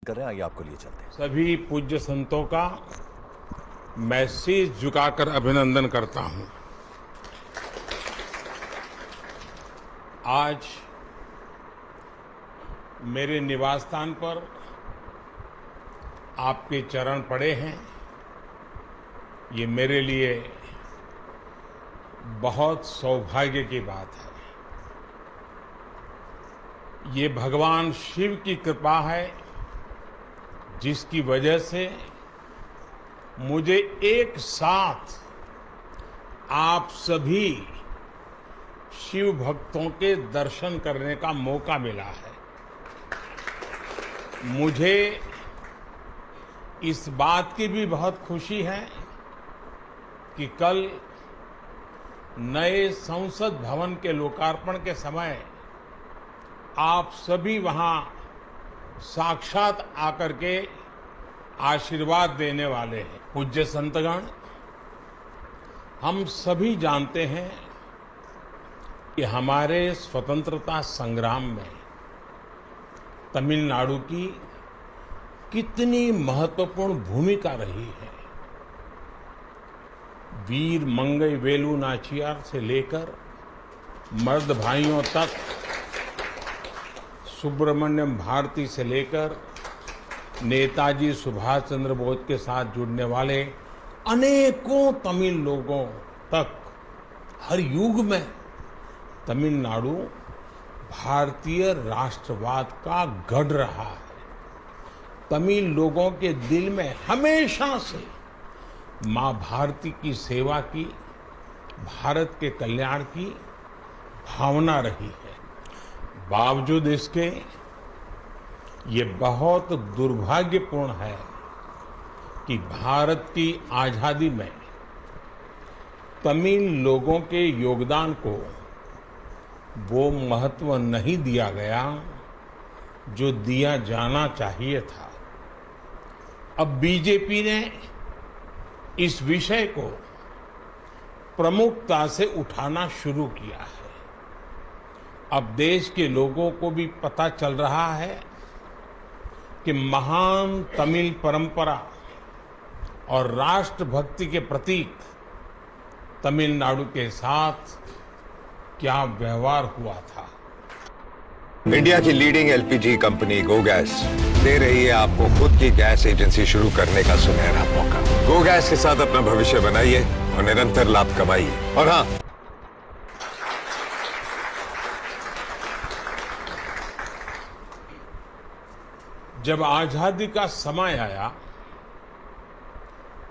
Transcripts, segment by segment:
कर रहे हैं, आइए आपको लिए चलते हैं। सभी पूज्य संतों का मैं शीश झुकाकर अभिनंदन करता हूं। आज मेरे निवास स्थान पर आपके चरण पड़े हैं। ये मेरे लिए बहुत सौभाग्य की बात है। ये भगवान शिव की कृपा है, जिसकी वजह से मुझे एक साथ आप सभी शिव भक्तों के दर्शन करने का मौका मिला है। मुझे इस बात की भी बहुत खुशी है कि कल नए संसद भवन के लोकार्पण के समय आप सभी वहां साक्षात आकर के आशीर्वाद देने वाले हैं। पूज्य संतगण, हम सभी जानते हैं कि हमारे स्वतंत्रता संग्राम में तमिलनाडु की कितनी महत्वपूर्ण भूमिका रही है। वीर मंगई वेलु नाचियार से लेकर मर्द भाइयों तक, सुब्रमण्यम भारती से लेकर नेताजी सुभाष चंद्र बोस के साथ जुड़ने वाले अनेकों तमिल लोगों तक हर युग में तमिलनाडु भारतीय राष्ट्रवाद का गढ़ रहा है। तमिल लोगों के दिल में हमेशा से मां भारती की सेवा की, भारत के कल्याण की भावना रही है। बावजूद इसके ये बहुत दुर्भाग्यपूर्ण है कि भारत की आजादी में तमिल लोगों के योगदान को वो महत्व नहीं दिया गया जो दिया जाना चाहिए था। अब बीजेपी ने इस विषय को प्रमुखता से उठाना शुरू किया है। अब देश के लोगों को भी पता चल रहा है कि महान तमिल परंपरा और राष्ट्रभक्ति के प्रतीक तमिलनाडु के साथ क्या व्यवहार हुआ था। इंडिया की लीडिंग एलपीजी कंपनी गो गैस दे रही है आपको खुद की गैस एजेंसी शुरू करने का सुनहरा मौका। गो गैस के साथ अपना भविष्य बनाइए और निरंतर लाभ कमाइए। और हाँ, जब आजादी का समय आया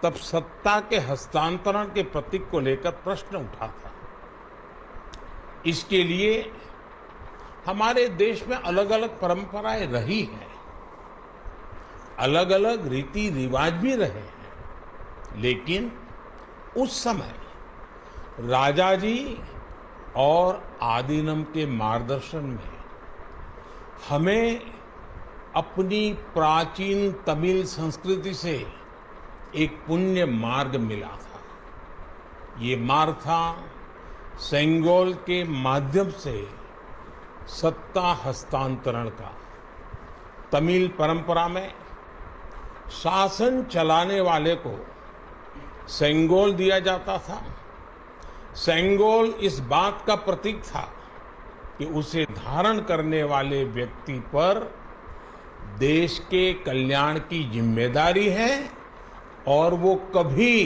तब सत्ता के हस्तांतरण के प्रतीक को लेकर प्रश्न उठा था। इसके लिए हमारे देश में अलग अलग परंपराएं रही हैं, अलग अलग रीति रिवाज भी रहे हैं, लेकिन उस समय राजा जी और आदीनम के मार्गदर्शन में हमें अपनी प्राचीन तमिल संस्कृति से एक पुण्य मार्ग मिला था। ये मार्ग था सेंगोल के माध्यम से सत्ता हस्तांतरण का। तमिल परंपरा में शासन चलाने वाले को सेंगोल दिया जाता था। सेंगोल इस बात का प्रतीक था कि उसे धारण करने वाले व्यक्ति पर देश के कल्याण की जिम्मेदारी है और वो कभी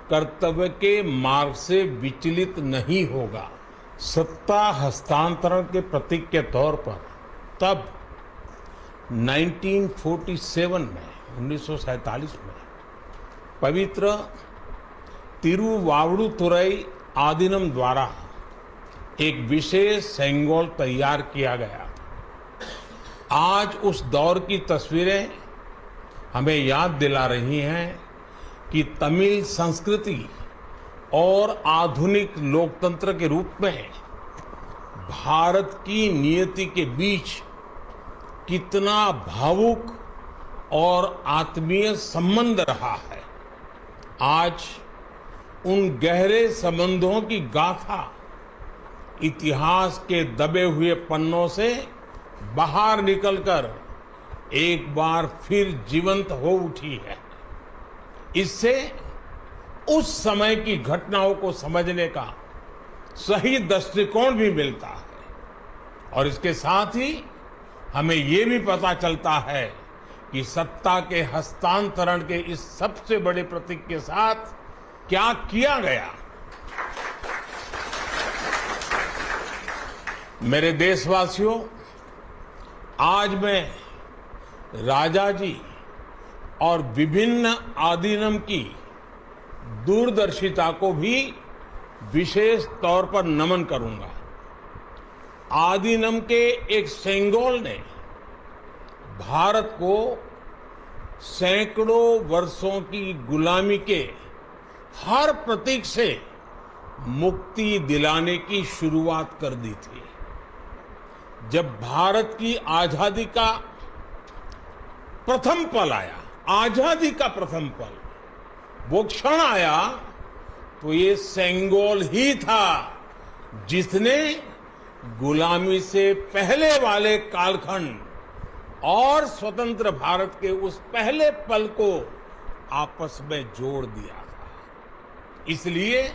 कर्तव्य के मार्ग से विचलित नहीं होगा। सत्ता हस्तांतरण के प्रतीक के तौर पर तब 1947 में पवित्र तिरुवावड़ुतुरई आदीनम द्वारा एक विशेष सेंगोल तैयार किया गया। आज उस दौर की तस्वीरें हमें याद दिला रही हैं कि तमिल संस्कृति और आधुनिक लोकतंत्र के रूप में भारत की नियति के बीच कितना भावुक और आत्मीय संबंध रहा है। आज उन गहरे संबंधों की गाथा इतिहास के दबे हुए पन्नों से बाहर निकलकर एक बार फिर जीवंत हो उठी है। इससे उस समय की घटनाओं को समझने का सही दृष्टिकोण भी मिलता है और इसके साथ ही हमें ये भी पता चलता है कि सत्ता के हस्तांतरण के इस सबसे बड़े प्रतीक के साथ क्या किया गया। मेरे देशवासियों, आज मैं राजा जी और विभिन्न आदीनम की दूरदर्शिता को भी विशेष तौर पर नमन करूंगा। आदीनम के एक सेंगोल ने भारत को सैकड़ों वर्षों की गुलामी के हर प्रतीक से मुक्ति दिलाने की शुरुआत कर दी थी। जब भारत की आजादी का प्रथम पल आया, आजादी का प्रथम पल, वो क्षण आया, तो ये सेंगोल ही था जिसने गुलामी से पहले वाले कालखंड और स्वतंत्र भारत के उस पहले पल को आपस में जोड़ दिया था। इसलिए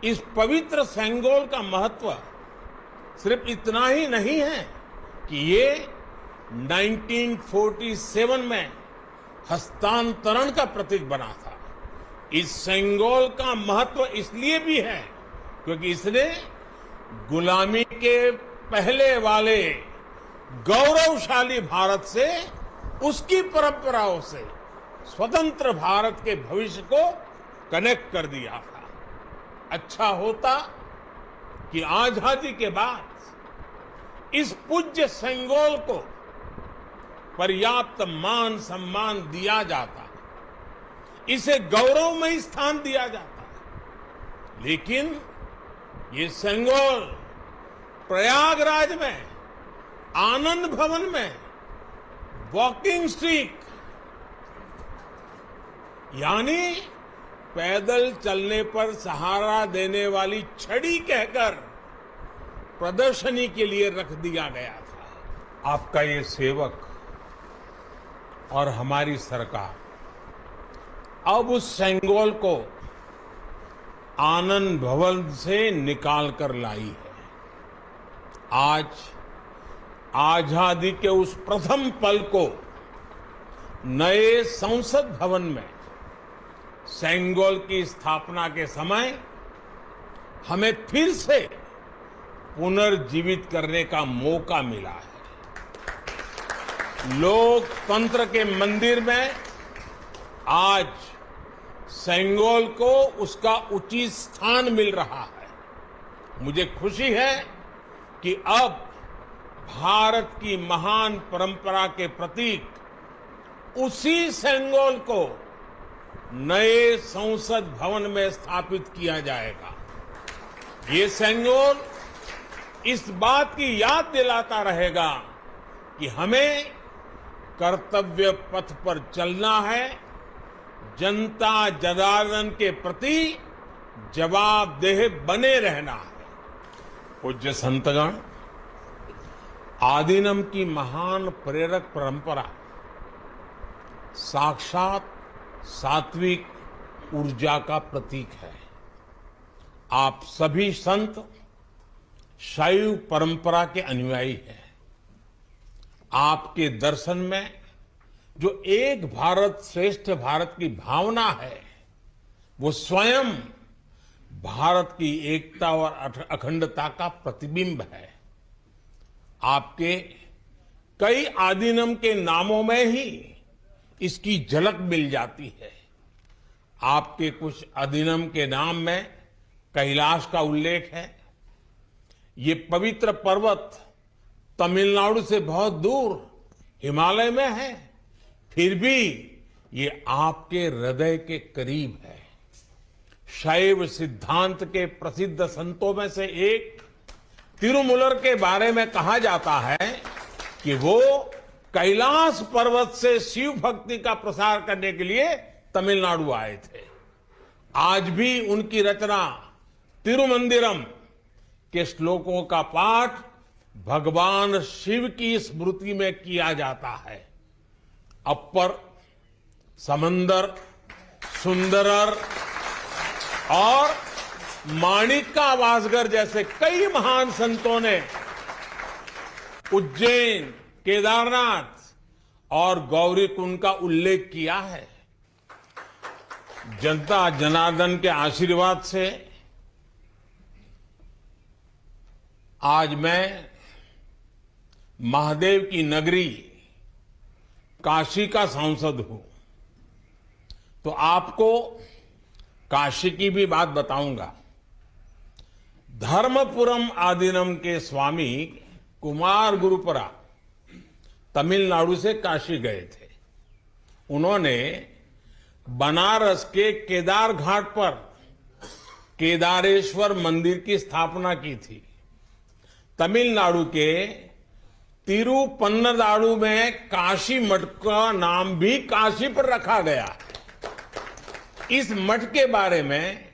इस पवित्र सेंगोल का महत्व सिर्फ इतना ही नहीं है कि ये 1947 में हस्तांतरण का प्रतीक बना था। इस सेंगोल का महत्व इसलिए भी है क्योंकि इसने गुलामी के पहले वाले गौरवशाली भारत से, उसकी परंपराओं से स्वतंत्र भारत के भविष्य को कनेक्ट कर दिया था। अच्छा होता कि आजादी के बाद इस पूज्य सेंगोल को पर्याप्त मान सम्मान दिया जाता, इसे गौरवमयी स्थान दिया जाता। लेकिन ये सेंगोल प्रयागराज में, आनंद भवन में वॉकिंग स्टिक यानी पैदल चलने पर सहारा देने वाली छड़ी कहकर प्रदर्शनी के लिए रख दिया गया था। आपका ये सेवक और हमारी सरकार अब उस सेंगोल को आनंद भवन से निकाल कर लाई है। आज आजादी के उस प्रथम पल को नए संसद भवन में सेंगोल की स्थापना के समय हमें फिर से पुनर्जीवित करने का मौका मिला है। लोकतंत्र के मंदिर में आज सेंगोल को उसका उचित स्थान मिल रहा है। मुझे खुशी है कि अब भारत की महान परंपरा के प्रतीक उसी सेंगोल को नए संसद भवन में स्थापित किया जाएगा। ये सेंगोल इस बात की याद दिलाता रहेगा कि हमें कर्तव्य पथ पर चलना है, जनता जनार्दन के प्रति जवाबदेह बने रहना है। पूज्य संतगण, आदीनम की महान प्रेरक परंपरा साक्षात सात्विक ऊर्जा का प्रतीक है। आप सभी संत शैव परंपरा के अनुयायी हैं। आपके दर्शन में जो एक भारत श्रेष्ठ भारत की भावना है, वो स्वयं भारत की एकता और अखंडता का प्रतिबिंब है। आपके कई आदीनम के नामों में ही इसकी झलक मिल जाती है। आपके कुछ आदीनम के नाम में कैलाश का उल्लेख है। ये पवित्र पर्वत तमिलनाडु से बहुत दूर हिमालय में है, फिर भी ये आपके हृदय के करीब है। शैव सिद्धांत के प्रसिद्ध संतों में से एक तिरुमूलर के बारे में कहा जाता है कि वो कैलाश पर्वत से शिव भक्ति का प्रसार करने के लिए तमिलनाडु आए थे। आज भी उनकी रचना तिरुमंदिरम के श्लोकों का पाठ भगवान शिव की स्मृति में किया जाता है। अपर, समंदर, सुंदरर और माणिका वासगर जैसे कई महान संतों ने उज्जैन, केदारनाथ और गौरीकुंड का उल्लेख किया है। जनता जनार्दन के आशीर्वाद से आज मैं महादेव की नगरी काशी का सांसद हूं, तो आपको काशी की भी बात बताऊंगा। धर्मपुरम आदीनम के स्वामी कुमार गुरुपरा तमिलनाडु से काशी गए थे। उन्होंने बनारस के केदार घाट पर केदारेश्वर मंदिर की स्थापना की थी। तमिलनाडु के तिरुपन्नदारु में काशी मठ का नाम भी काशी पर रखा गया। इस मठ के बारे में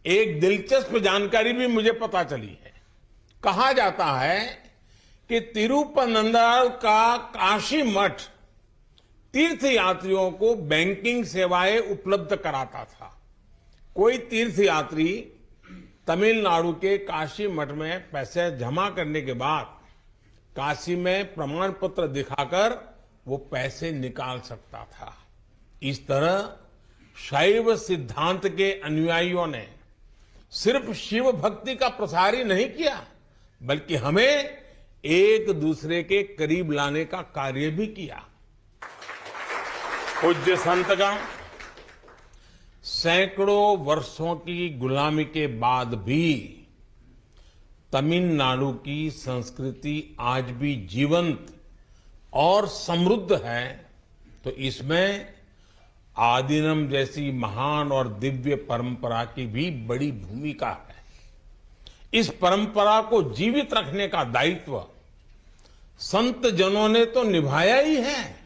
एक दिलचस्प जानकारी भी मुझे पता चली है। कहा जाता है कि तिरुपन्नदारु का काशी मठ तीर्थ यात्रियों को बैंकिंग सेवाएं उपलब्ध कराता था। कोई तीर्थ यात्री तमिलनाडु के काशी मठ में पैसे जमा करने के बाद काशी में प्रमाण पत्र दिखाकर वो पैसे निकाल सकता था। इस तरह शैव सिद्धांत के अनुयायियों ने सिर्फ शिव भक्ति का प्रसार ही नहीं किया, बल्कि हमें एक दूसरे के करीब लाने का कार्य भी किया। पूज्य संतगण, सैकड़ों वर्षों की गुलामी के बाद भी तमिलनाडु की संस्कृति आज भी जीवंत और समृद्ध है, तो इसमें आदीनम जैसी महान और दिव्य परंपरा की भी बड़ी भूमिका है। इस परंपरा को जीवित रखने का दायित्व संत जनों ने तो निभाया ही है,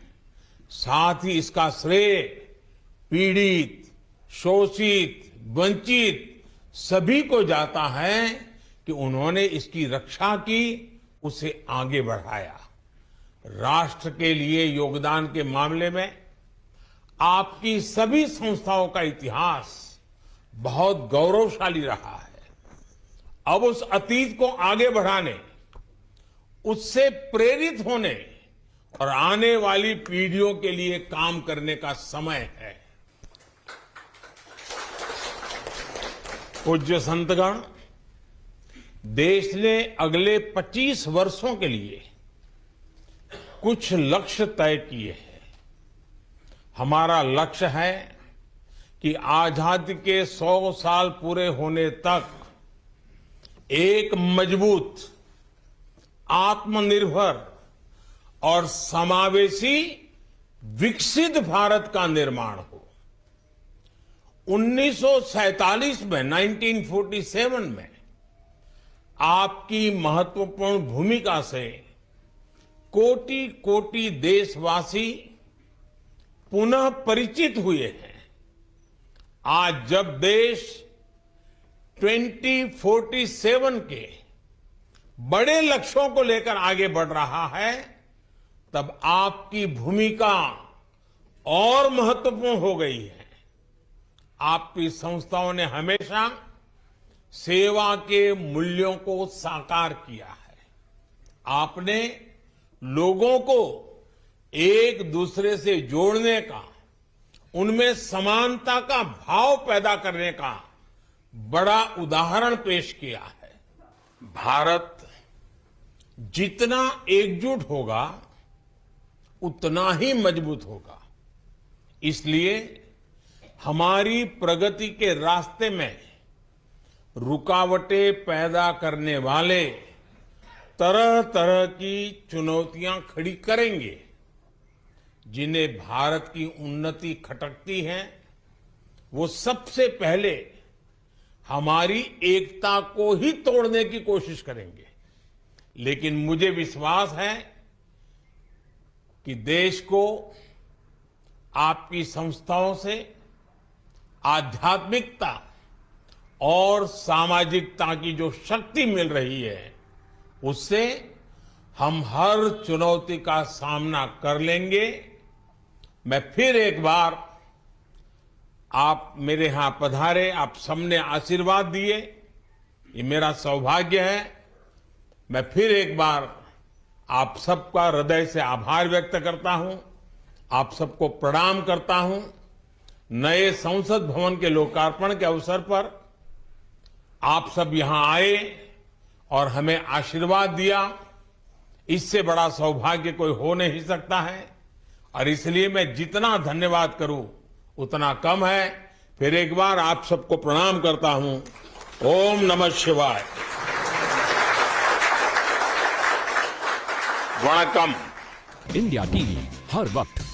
साथ ही इसका श्रेय पीड़ित, शोषित, वंचित सभी को जाता है कि उन्होंने इसकी रक्षा की, उसे आगे बढ़ाया। राष्ट्र के लिए योगदान के मामले में आपकी सभी संस्थाओं का इतिहास बहुत गौरवशाली रहा है। अब उस अतीत को आगे बढ़ाने, उससे प्रेरित होने और आने वाली पीढ़ियों के लिए काम करने का समय है। पूज्य संतगण, देश ने अगले 25 वर्षों के लिए कुछ लक्ष्य तय किए हैं। हमारा लक्ष्य है कि आजादी के 100 साल पूरे होने तक एक मजबूत, आत्मनिर्भर और समावेशी विकसित भारत का निर्माण हो। 1947 में 1947 में आपकी महत्वपूर्ण भूमिका से कोटि कोटि देशवासी पुनः परिचित हुए हैं। आज जब देश 2047 के बड़े लक्ष्यों को लेकर आगे बढ़ रहा है, तब आपकी भूमिका और महत्वपूर्ण हो गई है। आपकी संस्थाओं ने हमेशा सेवा के मूल्यों को साकार किया है। आपने लोगों को एक दूसरे से जोड़ने का, उनमें समानता का भाव पैदा करने का बड़ा उदाहरण पेश किया है। भारत जितना एकजुट होगा उतना ही मजबूत होगा। इसलिए हमारी प्रगति के रास्ते में रुकावटें पैदा करने वाले तरह तरह की चुनौतियां खड़ी करेंगे। जिन्हें भारत की उन्नति खटकती है, वो सबसे पहले हमारी एकता को ही तोड़ने की कोशिश करेंगे। लेकिन मुझे विश्वास है कि देश को आपकी संस्थाओं से आध्यात्मिकता और सामाजिकता की जो शक्ति मिल रही है, उससे हम हर चुनौती का सामना कर लेंगे मैं फिर एक बार आप मेरे यहां पधारे, आप सबने आशीर्वाद दिए, ये मेरा सौभाग्य है। मैं फिर एक बार आप सबका हृदय से आभार व्यक्त करता हूं, आप सबको प्रणाम करता हूं। नए संसद भवन के लोकार्पण के अवसर पर आप सब यहां आए और हमें आशीर्वाद दिया, इससे बड़ा सौभाग्य कोई हो नहीं सकता है। और इसलिए मैं जितना धन्यवाद करूं उतना कम है। फिर एक बार आप सबको प्रणाम करता हूं। ओम नमः शिवाय। वणकम। इंडिया टीवी हर वक्त